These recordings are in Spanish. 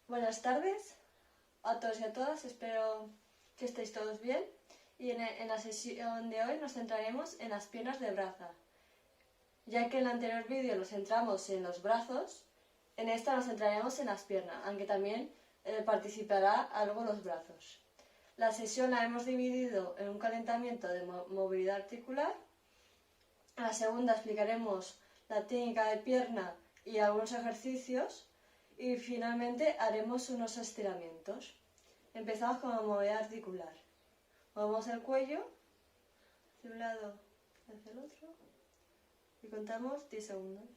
Buenas tardes a todos y a todas, espero que estéis todos bien. Y en la sesión de hoy nos centraremos en las piernas de braza. Ya que en el anterior vídeo nos centramos en los brazos, en esta nos centraremos en las piernas, aunque también participará algo los brazos. La sesión la hemos dividido en un calentamiento de movilidad articular. En la segunda explicaremos la técnica de pierna y algunos ejercicios. Y finalmente haremos unos estiramientos. Empezamos con la movilidad articular. Movemos el cuello hacia un lado y hacia el otro y contamos 10 segundos.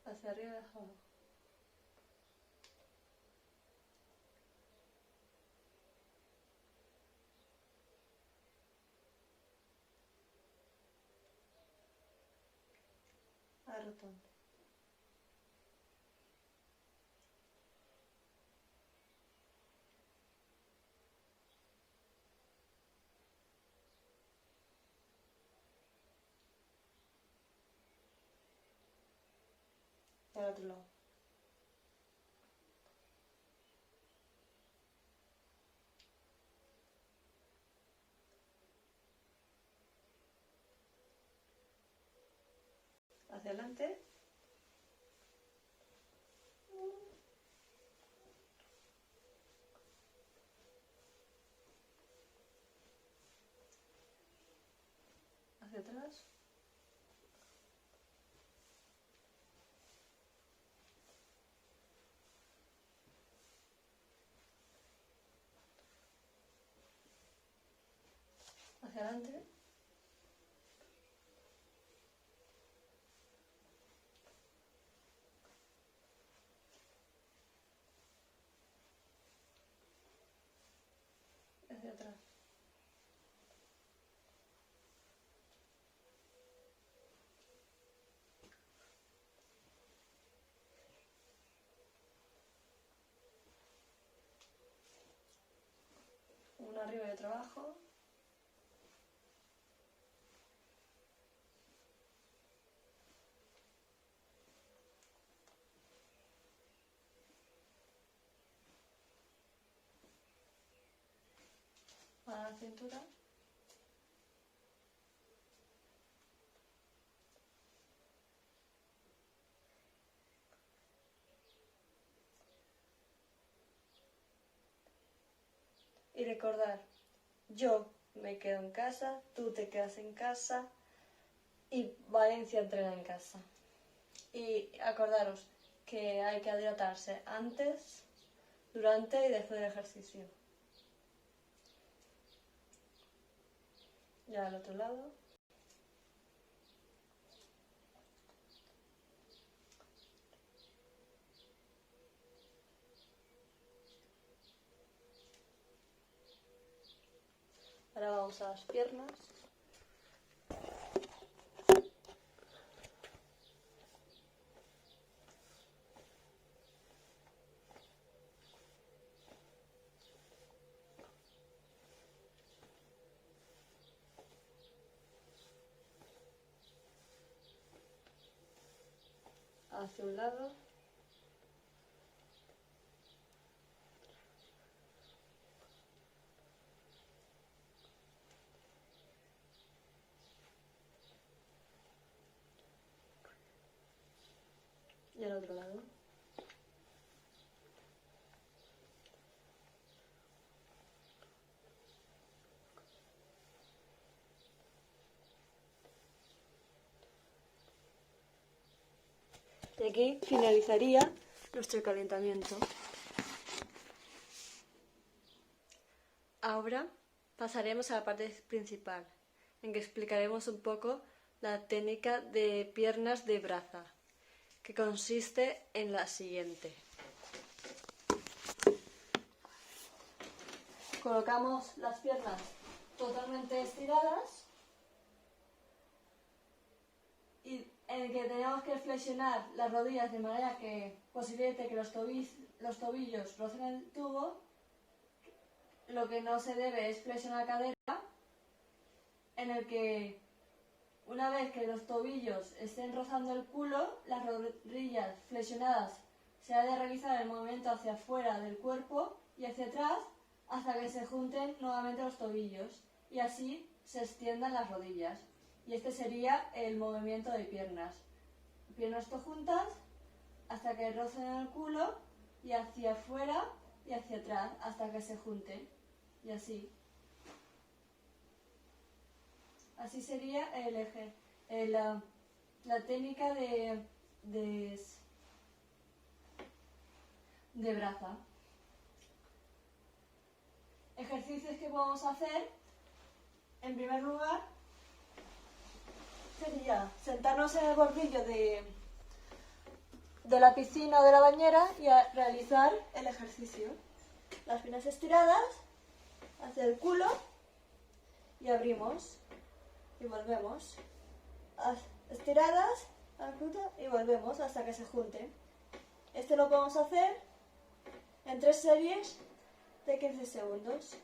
Hacia arriba y hacia abajo. Al rotonde. Y al otro lado. Hacia adelante. Hacia atrás. Hacia adelante. Hacia atrás. Uno arriba y otro abajo. A la cintura. Y recordar, yo me quedo en casa, tú te quedas en casa y Valencia entrena en casa. Y acordaros que hay que hidratarse antes, durante y después del ejercicio. Ya al otro lado. Ahora vamos a las piernas. Hacia un lado. Y al otro lado. Y aquí finalizaría nuestro calentamiento. Ahora pasaremos a la parte principal, en que explicaremos un poco la técnica de piernas de braza, que consiste en la siguiente. Colocamos las piernas totalmente estiradas y en el que tenemos que flexionar las rodillas de manera que posibilite que los tobillos rocen el tubo, lo que no se debe es flexionar cadera, en el que una vez que los tobillos estén rozando el culo, las rodillas flexionadas se ha de realizar el movimiento hacia afuera del cuerpo y hacia atrás hasta que se junten nuevamente los tobillos y así se extiendan las rodillas. Y este sería el movimiento de piernas. Piernas juntas hasta que rocen el culo y hacia afuera y hacia atrás hasta que se junten. Y así. Así sería el eje, la técnica de braza. Ejercicios que podemos hacer, en primer lugar, sería sentarnos en el bordillo de la piscina o de la bañera y realizar el ejercicio. Las piernas estiradas, hacia el culo y abrimos y volvemos. Estiradas al culo y volvemos hasta que se junten. Este lo podemos hacer en 3 series de 15 segundos.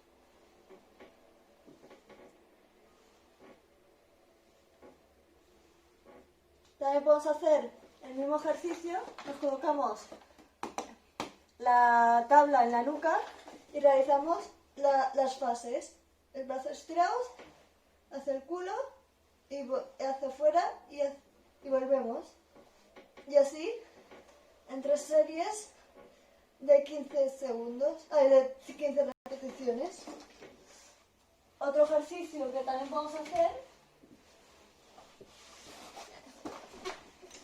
También podemos hacer el mismo ejercicio, nos colocamos la tabla en la nuca y realizamos las fases. El brazo estirado hacia el culo y hacia afuera y volvemos. Y así en 3 series de 15 segundos, de 15 repeticiones. Otro ejercicio que también podemos hacer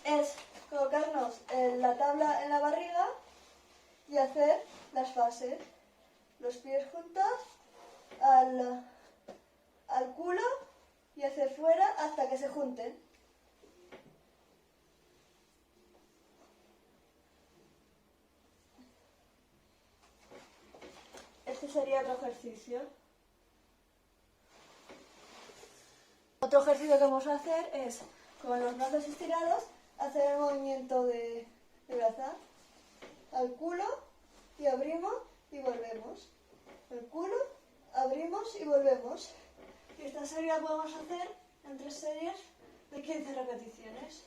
es colocarnos la tabla en la barriga y hacer las fases. Los pies juntos al culo y hacia afuera hasta que se junten. Este sería otro ejercicio. Otro ejercicio que vamos a hacer es, con los brazos estirados, hacer el movimiento de braza. Al culo y abrimos y volvemos. El culo, abrimos y volvemos. Y esta serie la podemos hacer en 3 series de 15 repeticiones.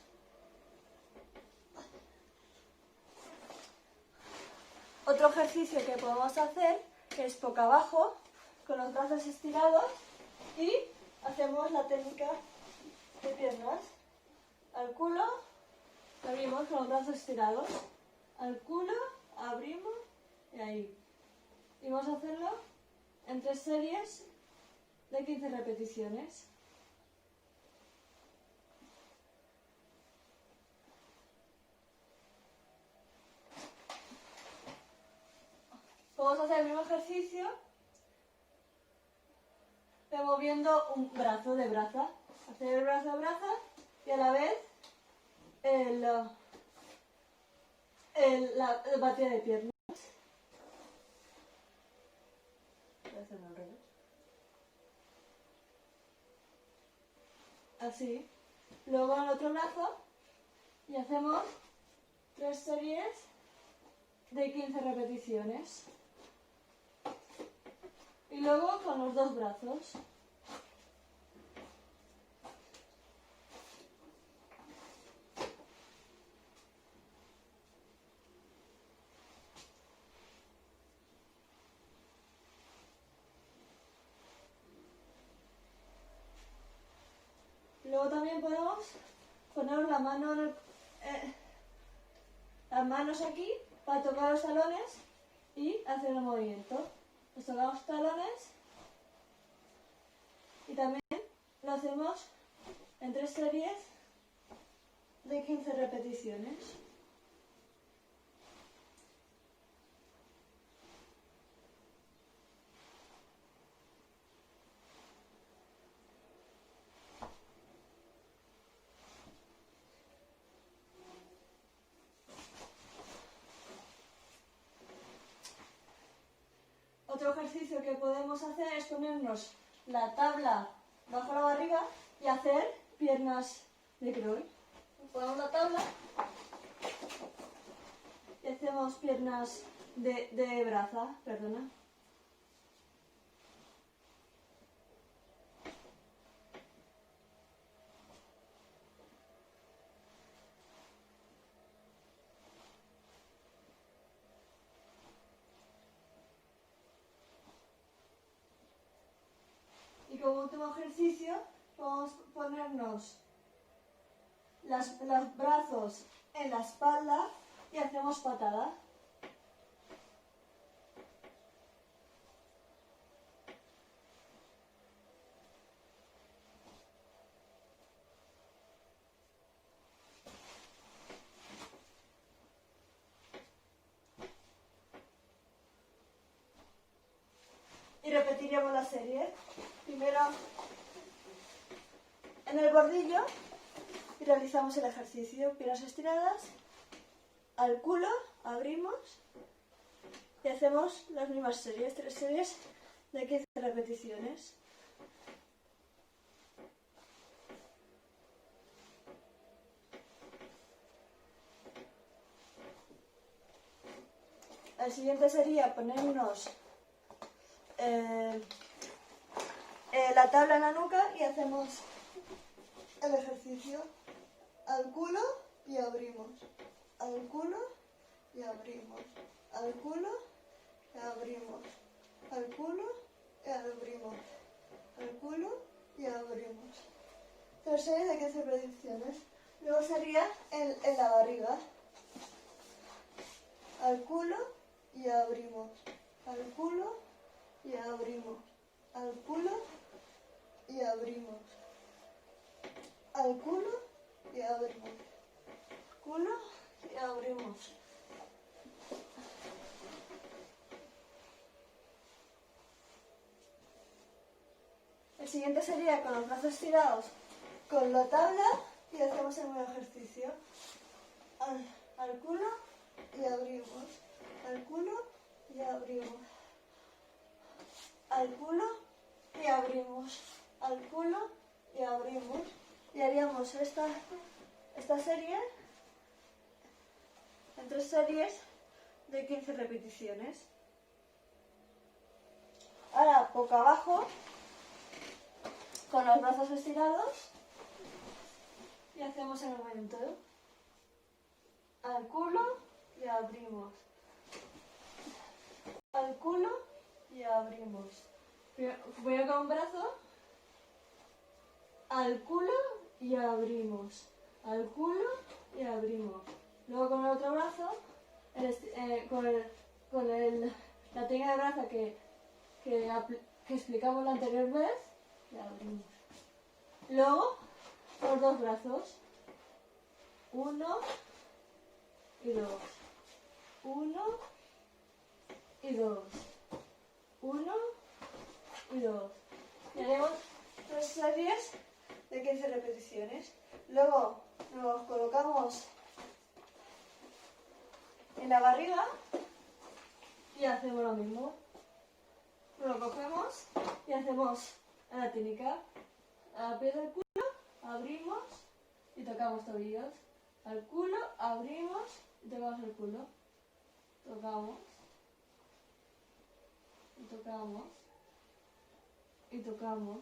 Otro ejercicio que podemos hacer es boca abajo, con los brazos estirados y hacemos la técnica de piernas. Al culo, abrimos con los brazos estirados. Al culo, abrimos y ahí. Y vamos a hacerlo en 3 series de 15 repeticiones. Vamos a hacer el mismo ejercicio moviendo un brazo de braza. Hacer el brazo de braza y a la vez la batida de piernas. Voy a hacerlo al revés. Así. Luego el otro brazo y hacemos 3 series de 15 repeticiones. Y luego con los 2 brazos. Luego también podemos poner la mano las manos aquí para tocar los talones y hacer el movimiento. Nos tocamos talones y también lo hacemos en 3 series de 15 repeticiones. Otro ejercicio que podemos hacer es ponernos la tabla bajo la barriga y hacer piernas de crawl. Ponemos la tabla y hacemos piernas de braza, perdona. Y como último ejercicio, vamos a ponernos los brazos en la espalda y hacemos patada. Y repetiríamos la serie. Primero en el bordillo y realizamos el ejercicio. Piernas estiradas, al culo, abrimos y hacemos las mismas series, 3 series de 15 repeticiones. El siguiente sería ponernos la tabla en la nuca y hacemos el ejercicio al culo y abrimos, al culo y abrimos, al culo y abrimos, al culo y abrimos, al culo y abrimos. 3 series de 15 repeticiones. Luego sería en la barriga, al culo y abrimos, al culo y abrimos, al culo y abrimos, al culo y abrimos, culo y abrimos. El siguiente sería con los brazos estirados con la tabla y hacemos el mismo ejercicio. Al culo y abrimos, al culo y abrimos, al culo y abrimos, al culo y abrimos. Y haríamos esta serie en 3 series de 15 repeticiones. Ahora boca abajo con los brazos estirados y hacemos el movimiento al culo y abrimos, al culo y abrimos. Voy con un brazo, al culo y abrimos, al culo y abrimos. Luego con el otro brazo, la técnica de brazo que explicamos la anterior vez, y abrimos. Luego, los 2 brazos, 1 y 2, 1 y 2, 1 y 2. Y haremos 3 series de 15 repeticiones. Luego nos colocamos en la barriga y hacemos lo mismo. Lo cogemos y hacemos la técnica. A pie del culo, abrimos y tocamos tobillos. Al culo, abrimos y tocamos el culo. Tocamos. Y tocamos. Y tocamos.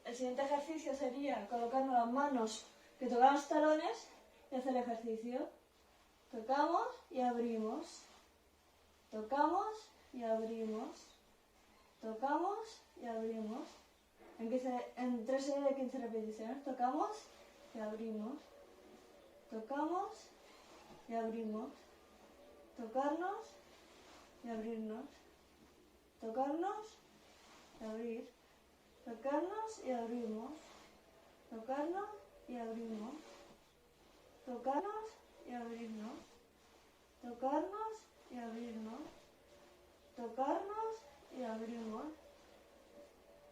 El siguiente ejercicio sería colocarnos las manos que tocan los talones y hacer el ejercicio. Tocamos y abrimos. Tocamos y abrimos. Tocamos y abrimos. En 3 series de 15 repeticiones. Tocamos y abrimos. Tocamos y abrimos. Tocarnos y abrirnos. Tocarnos y abrir. Tocarnos y abrimos. Tocarnos y abrimos. Tocarnos y abrirnos. Tocarnos y abrirnos. Tocarnos y abrimos.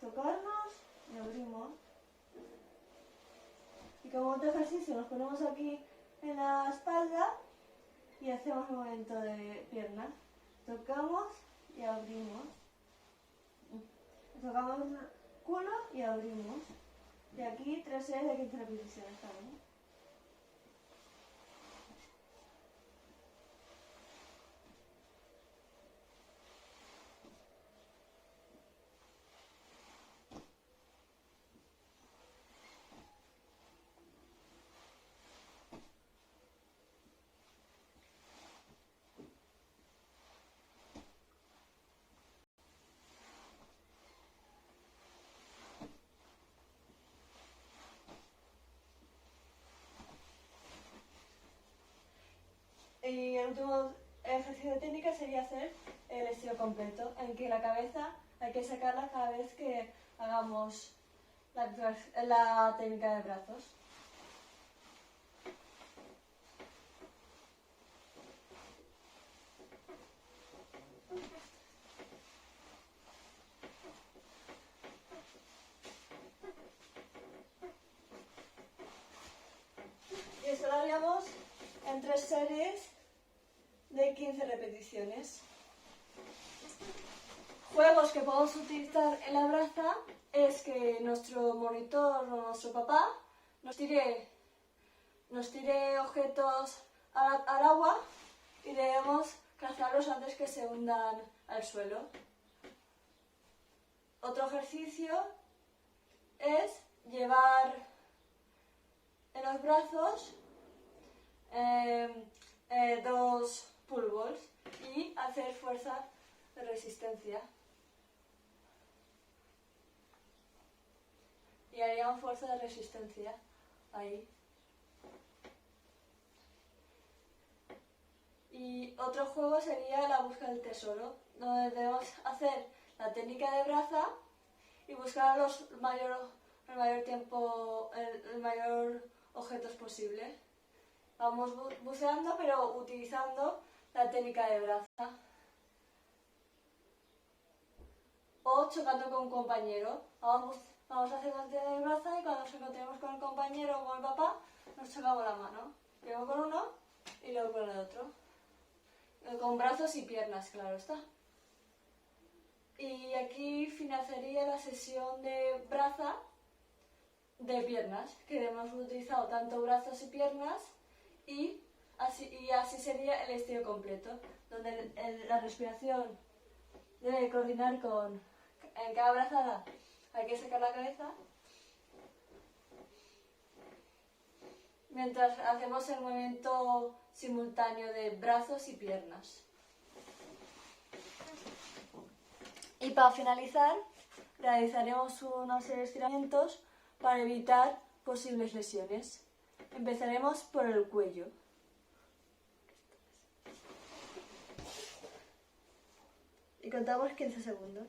Tocarnos y abrimos. Y como otro ejercicio nos ponemos aquí en la espalda y hacemos un movimiento de piernas. Tocamos y abrimos. Tocamos el culo y abrimos. Y aquí 3 series de 15 repeticiones también. último ejercicio de técnica sería hacer el estiro completo, en que la cabeza hay que sacarla cada vez que hagamos la técnica de brazos. Y esto lo haríamos en 3 series de 15 repeticiones. Juegos que podemos utilizar en la braza es que nuestro monitor o nuestro papá nos tire objetos al agua y debemos cazarlos antes que se hundan al suelo. Otro ejercicio es llevar en los brazos 2 pull balls y hacer fuerza de resistencia. Y haríamos fuerza de resistencia ahí. Y otro juego sería la búsqueda del tesoro, donde debemos hacer la técnica de braza y buscar el mayor objetos posible. Vamos buceando, pero utilizando la técnica de braza. O chocando con un compañero. Vamos a hacer la técnica de braza y cuando nos encontremos con el compañero o con el papá, nos chocamos la mano. Luego con uno y luego con el otro. Con brazos y piernas, claro está. Y aquí finalizaría la sesión de braza de piernas, que hemos utilizado tanto brazos y piernas y así sería el estilo completo, donde la respiración debe coordinar en cada brazada hay que sacar la cabeza, mientras hacemos el movimiento simultáneo de brazos y piernas. Y para finalizar, realizaremos una serie de estiramientos para evitar posibles lesiones. Empezaremos por el cuello. Y contamos 15 segundos.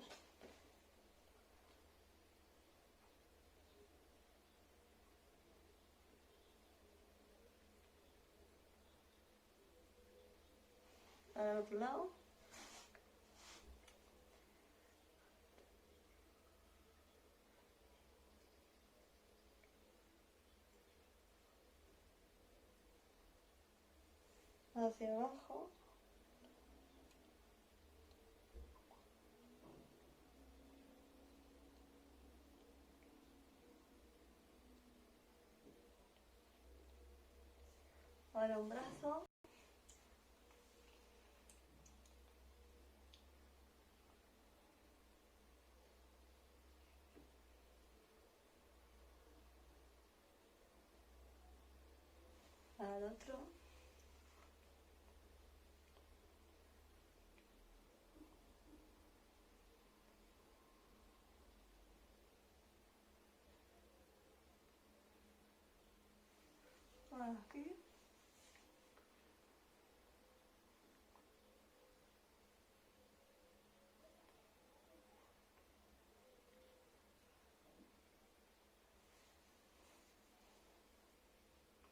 Al otro lado. Hacia abajo. Ahora un brazo. Al otro. Aquí.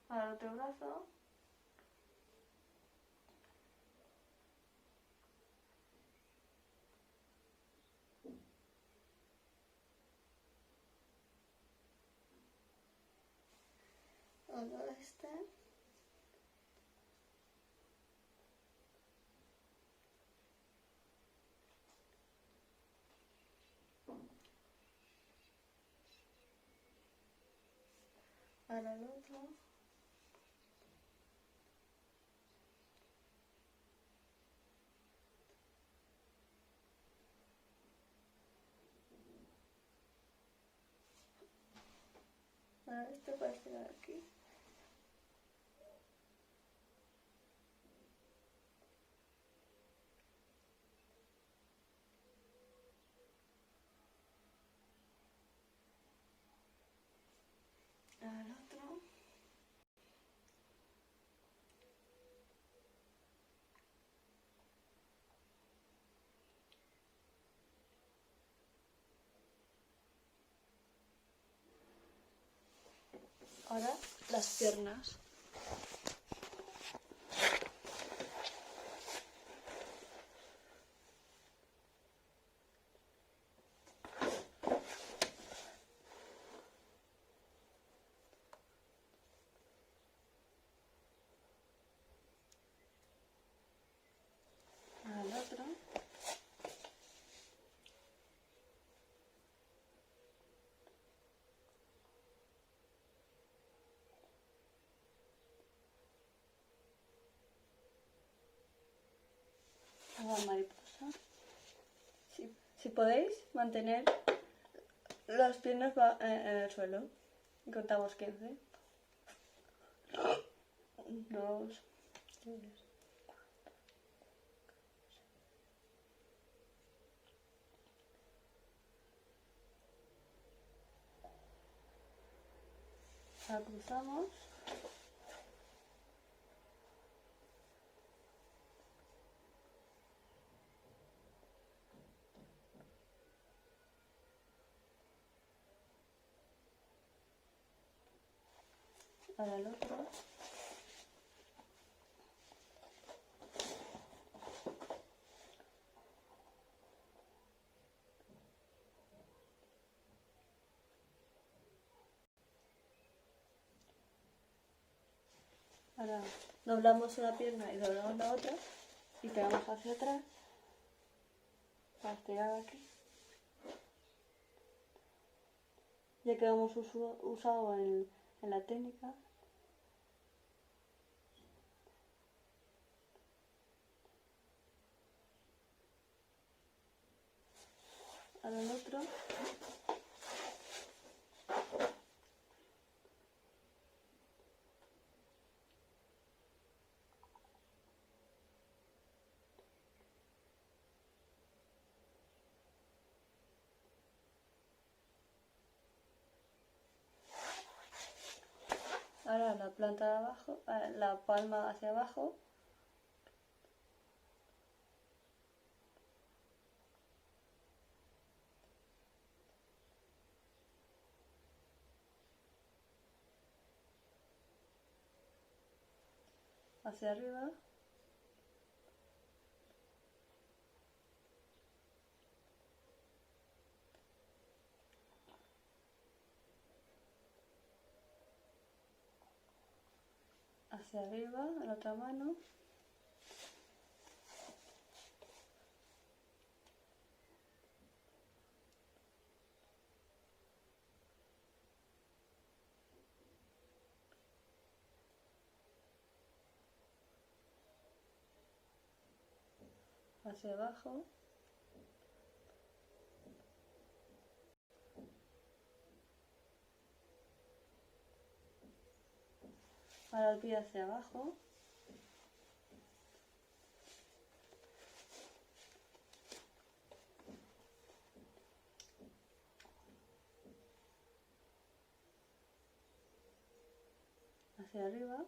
Al otro brazo. Al este. Ahora el otro. Ahora este para estirar aquí. Al otro. Ahora las piernas. Ahora el otro. Ahora mariposa. Si podéis, mantener las piernas en el suelo. Y contamos 15. 2, 3. La cruzamos. Ahora el otro. Ahora doblamos una pierna y doblamos la otra y pegamos hacia atrás para estirar aquí. Ya que hemos usado en la técnica. Ahora el otro. Ahora la planta de abajo, la palma hacia abajo. Hacia arriba. Hacia arriba, a la otra mano. Hacia abajo. Ahora el pie hacia abajo. Hacia arriba.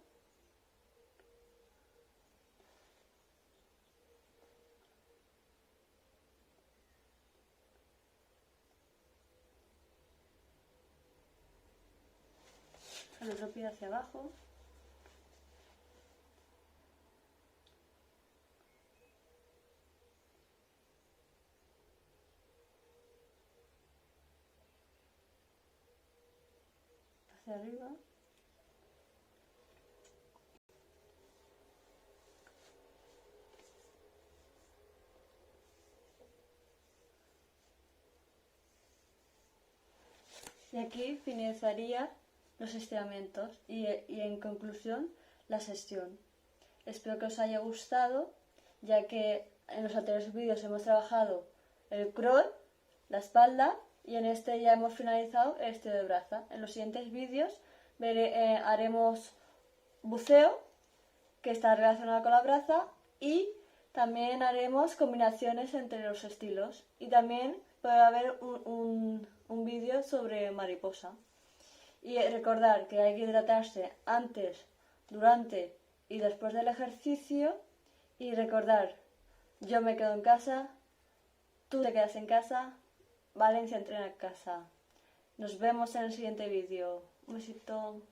El otro pie hacia abajo. Hacia arriba. Y aquí finalizaría los estiramientos y en conclusión la sesión. Espero que os haya gustado, ya que en los anteriores vídeos hemos trabajado el crawl, la espalda y en este ya hemos finalizado el estilo de braza. En los siguientes vídeos haremos buceo, que está relacionado con la braza, y también haremos combinaciones entre los estilos. Y también puede haber un vídeo sobre mariposa. Y recordar que hay que hidratarse antes, durante y después del ejercicio. Y recordar, yo me quedo en casa, tú te quedas en casa, Valencia entrena en casa. Nos vemos en el siguiente vídeo. Un besito.